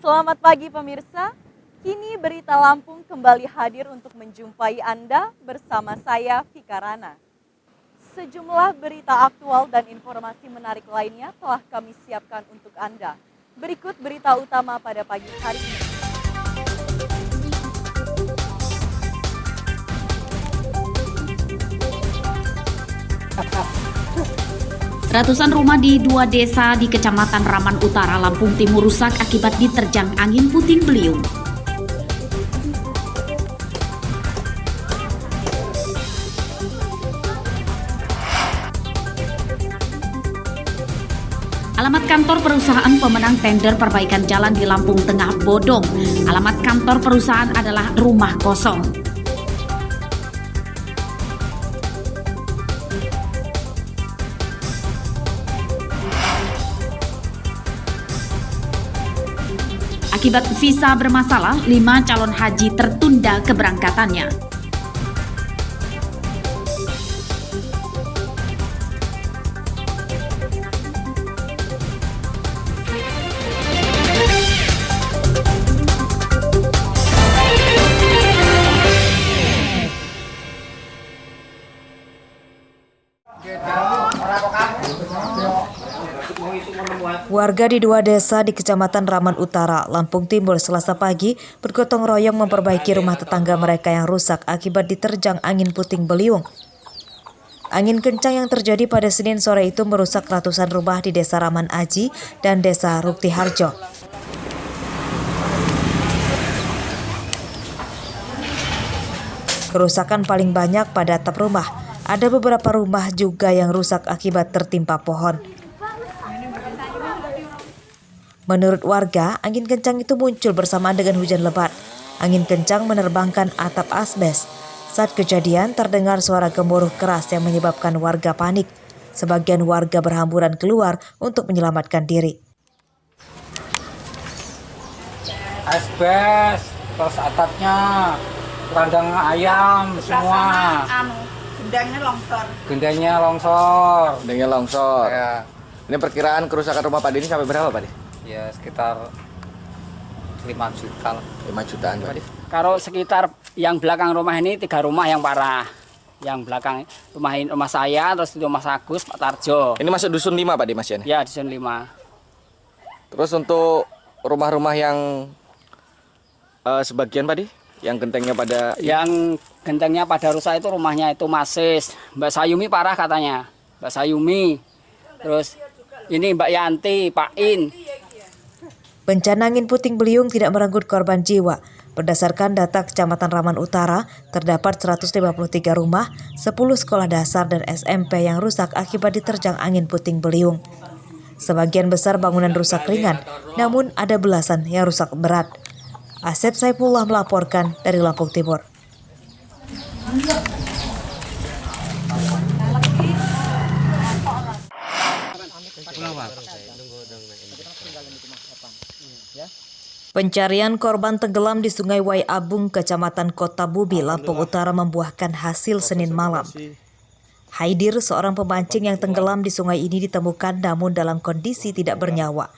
Selamat pagi pemirsa, kini Berita Lampung kembali hadir untuk menjumpai Anda bersama saya Vika Rana. Sejumlah berita aktual dan informasi menarik lainnya telah kami siapkan untuk Anda. Berikut berita utama pada pagi hari ini. Ratusan rumah di 2 desa di Kecamatan Raman Utara, Lampung Timur rusak akibat diterjang angin puting beliung. Alamat kantor perusahaan pemenang tender perbaikan jalan di Lampung Tengah bodong. Alamat kantor perusahaan adalah rumah kosong. Akibat visa bermasalah, 5 calon haji tertunda keberangkatannya. Warga di 2 desa di Kecamatan Raman Utara, Lampung Timur, Selasa pagi bergotong royong memperbaiki rumah tetangga mereka yang rusak akibat diterjang angin puting beliung. Angin kencang yang terjadi pada Senin sore itu merusak ratusan rumah di Desa Raman Aji dan Desa Rukti Harjo. Kerusakan paling banyak pada atap rumah. Ada beberapa rumah juga yang rusak akibat tertimpa pohon. Menurut warga, angin kencang itu muncul bersamaan dengan hujan lebat. Angin kencang menerbangkan atap asbes. Saat kejadian, terdengar suara gemuruh keras yang menyebabkan warga panik. Sebagian warga berhamburan keluar untuk menyelamatkan diri. Asbes, terus atapnya, kandang ayam, semua. Gendangnya longsor. Ya. Ini perkiraan kerusakan rumah Pak Dini sampai berapa Pak Dini? Ya sekitar 5 juta lah. 5 jutaan Pak Dini. Kalau sekitar yang belakang rumah ini 3 rumah yang parah. Yang belakang rumah saya, terus itu Mas Agus, Pak Tarjo. Ini masuk dusun 5 Pak Dini Mas ya? Ya, dusun 5. Terus untuk rumah-rumah yang sebagian Pak Dini? Yang gentengnya pada rusak itu rumahnya itu Masis. Mbak Sayumi parah katanya. Mbak Sayumi. Terus ini Mbak Yanti, Pak In. Bencana angin puting beliung tidak merenggut korban jiwa. Berdasarkan data Kecamatan Raman Utara, terdapat 153 rumah, 10 sekolah dasar dan SMP yang rusak akibat diterjang angin puting beliung. Sebagian besar bangunan rusak ringan, namun ada belasan yang rusak berat. Asep Saifullah melaporkan dari Lampung Timur. Pencarian korban tenggelam di Sungai Wai Abung, Kecamatan Kota Bubi, Lampung Utara membuahkan hasil Senin malam. Haidir, seorang pemancing yang tenggelam di sungai ini ditemukan namun dalam kondisi tidak bernyawa.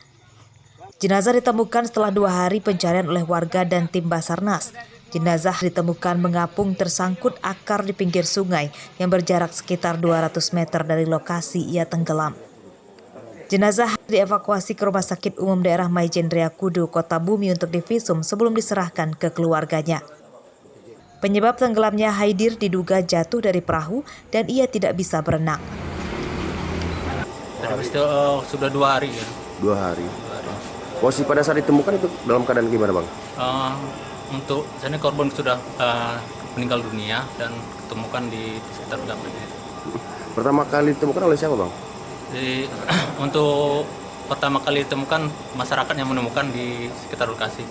Jenazah ditemukan setelah 2 hari pencarian oleh warga dan tim Basarnas. Jenazah ditemukan mengapung tersangkut akar di pinggir sungai yang berjarak sekitar 200 meter dari lokasi ia tenggelam. Jenazah dievakuasi ke Rumah Sakit Umum Daerah Maijen Raya Kudu, Kota Bumi untuk divisum sebelum diserahkan ke keluarganya. Penyebab tenggelamnya Haidir diduga jatuh dari perahu dan ia tidak bisa berenang. Sudah 2 hari ya. 2 hari. Posisi pada saat ditemukan itu dalam keadaan gimana Bang? Untuk sana korban sudah meninggal dunia dan ditemukan di sekitar Gambir. Pertama kali ditemukan oleh siapa Bang? Untuk pertama kali ditemukan masyarakat yang menemukan di sekitar lokasi.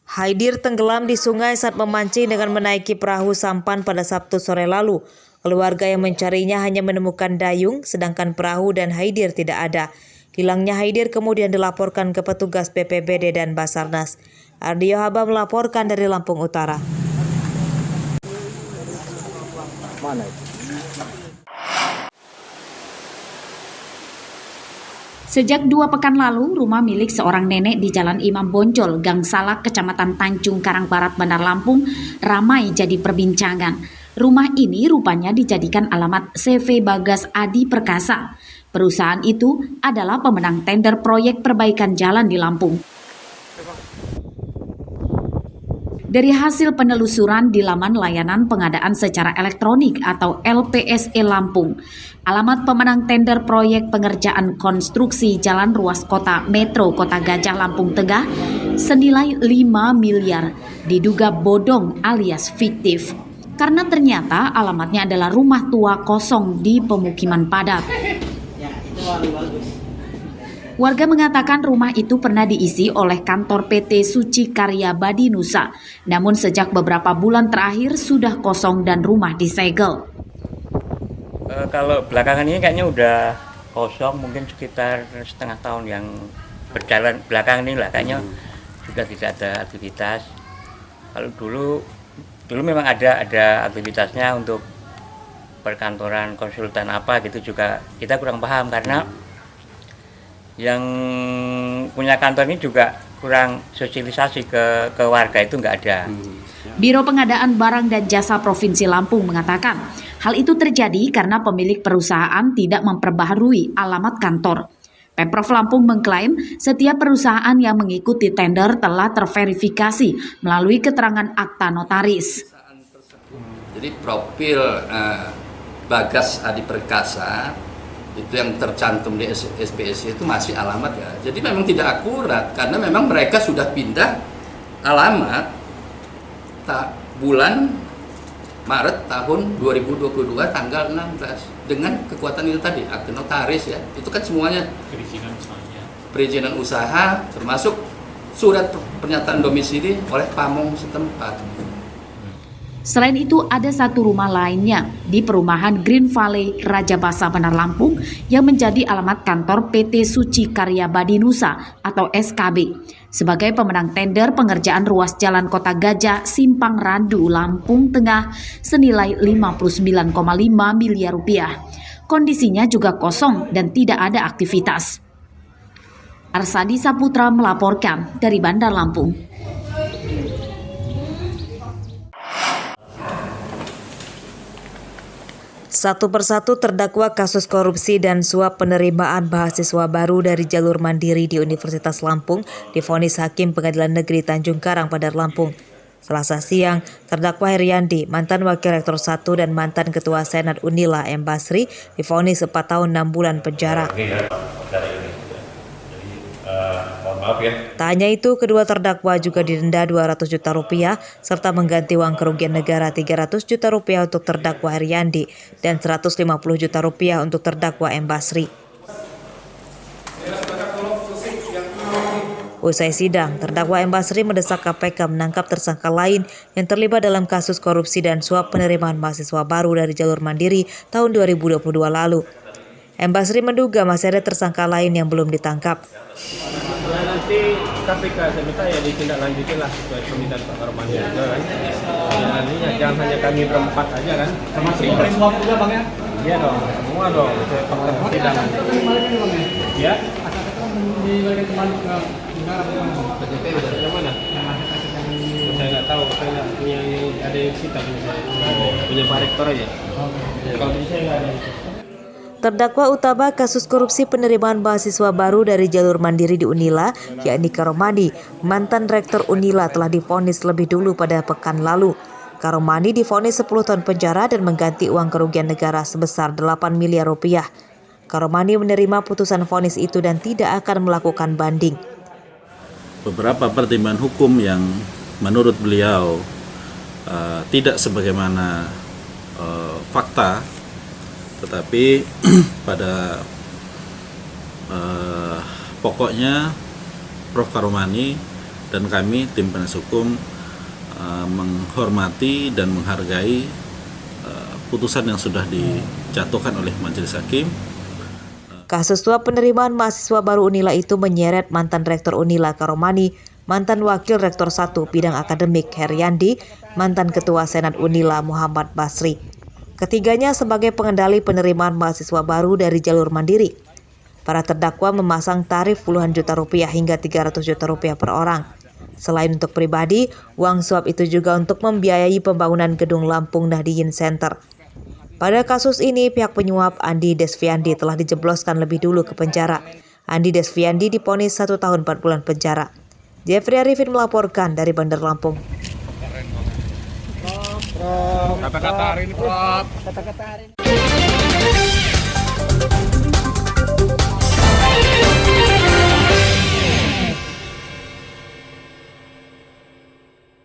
Haidir tenggelam di sungai saat memancing dengan menaiki perahu sampan pada Sabtu sore lalu. Keluarga yang mencarinya hanya menemukan dayung, sedangkan perahu dan Haidir tidak ada. Hilangnya Haidir kemudian dilaporkan ke petugas BPBD dan Basarnas. Ardio Haba melaporkan dari Lampung Utara. Sejak 2 pekan lalu, rumah milik seorang nenek di Jalan Imam Bonjol, Gang Salak, Kecamatan Tanjung Karang Barat, Bandar Lampung, ramai jadi perbincangan. Rumah ini rupanya dijadikan alamat CV Bagas Adi Perkasa. Perusahaan itu adalah pemenang tender proyek perbaikan jalan di Lampung. Dari hasil penelusuran di laman layanan pengadaan secara elektronik atau LPSE Lampung, alamat pemenang tender proyek pengerjaan konstruksi jalan ruas kota Metro Kota Gajah Lampung Tengah senilai 5 miliar diduga bodong alias fiktif. Karena ternyata alamatnya adalah rumah tua kosong di pemukiman padat. Warga mengatakan rumah itu pernah diisi oleh kantor PT Suci Karya Badi Nusa, namun sejak beberapa bulan terakhir sudah kosong dan rumah disegel. Kalau belakangan ini kayaknya udah kosong, mungkin sekitar setengah tahun yang berjalan belakangan ini lah, kayaknya sudah tidak ada aktivitas. Kalau dulu memang ada aktivitasnya untuk perkantoran konsultan apa gitu, juga kita kurang paham karena yang punya kantor ini juga kurang sosialisasi ke warga, itu nggak ada. Biro Pengadaan Barang dan Jasa Provinsi Lampung mengatakan hal itu terjadi karena pemilik perusahaan tidak memperbaharui alamat kantor. Pemprov Lampung mengklaim setiap perusahaan yang mengikuti tender telah terverifikasi melalui keterangan akta notaris. Jadi profil Bagas Adi Perkasa itu yang tercantum di SPSC itu masih alamat ya. Jadi memang tidak akurat karena memang mereka sudah pindah alamat bulan Maret tahun 2022 tanggal 16 dengan kekuatan itu tadi, akte notaris ya. Itu kan semuanya perizinan usaha termasuk surat pernyataan domisili oleh pamong setempat. Selain itu, ada satu rumah lainnya di perumahan Green Valley, Raja Basa, Bandar Lampung yang menjadi alamat kantor PT Suci Karya Badi Nusa atau SKB sebagai pemenang tender pengerjaan ruas jalan Kota Gajah Simpang Randu, Lampung Tengah senilai 59,5 miliar rupiah. Kondisinya juga kosong dan tidak ada aktivitas. Arsadi Saputra melaporkan dari Bandar Lampung. Satu persatu terdakwa kasus korupsi dan suap penerimaan mahasiswa baru dari jalur mandiri di Universitas Lampung divonis Hakim Pengadilan Negeri Tanjung Karang, Bandar Lampung. Selasa siang, terdakwa Heriandi, mantan Wakil Rektor 1 dan mantan Ketua Senat Unila M. Basri divonis 4 tahun 6 bulan penjara. Tak hanya itu, kedua terdakwa juga didenda 200 juta rupiah serta mengganti uang kerugian negara 300 juta rupiah untuk terdakwa Heriandi dan 150 juta rupiah untuk terdakwa M. Basri. Usai sidang, terdakwa M. Basri mendesak KPK menangkap tersangka lain yang terlibat dalam kasus korupsi dan suap penerimaan mahasiswa baru dari jalur mandiri tahun 2022 lalu. M. Basri menduga masih ada tersangka lain yang belum ditangkap. Ya, nanti KPK saya minta ya ditindaklanjuti lah sesuai permintaan Pak Karomani juga kan. Ya, nantinya jangan hanya kami berempat aja kan. Termasuk semua juga Bang ya? Iya dong, semua dong. Saya fakta persidangan. Ya? Dibalikan kembali ke negara PJT udah mana? Saya nggak tahu, saya nggak punya ada yang sita punya Pak Rektor aja. Kalau di saya nggak ada itu. Terdakwa utama kasus korupsi penerimaan mahasiswa baru dari jalur mandiri di Unila, yakni Karomani, mantan Rektor Unila, telah divonis lebih dulu pada pekan lalu. Karomani divonis 10 tahun penjara dan mengganti uang kerugian negara sebesar 8 miliar rupiah. Karomani menerima putusan vonis itu dan tidak akan melakukan banding. Beberapa pertimbangan hukum yang menurut beliau tidak sebagaimana fakta, tetapi pada pokoknya Prof. Karomani dan kami tim penasihat hukum menghormati dan menghargai putusan yang sudah dijatuhkan oleh Majelis Hakim. Kasus suap penerimaan mahasiswa baru Unila itu menyeret mantan Rektor Unila Karomani, mantan Wakil Rektor 1 Bidang Akademik Heriandi, mantan Ketua Senat Unila Muhammad Basri. Ketiganya sebagai pengendali penerimaan mahasiswa baru dari jalur mandiri. Para terdakwa memasang tarif puluhan juta rupiah hingga 300 juta rupiah per orang. Selain untuk pribadi, uang suap itu juga untuk membiayai pembangunan gedung Lampung Nahdien Center. Pada kasus ini, pihak penyuap Andi Desviandi telah dijebloskan lebih dulu ke penjara. Andi Desviandi divonis 1 tahun 4 bulan penjara. Jeffrey Arifin melaporkan dari Bandar Lampung. Kata-kata hari ini, Prof. Kata-kata hari ini.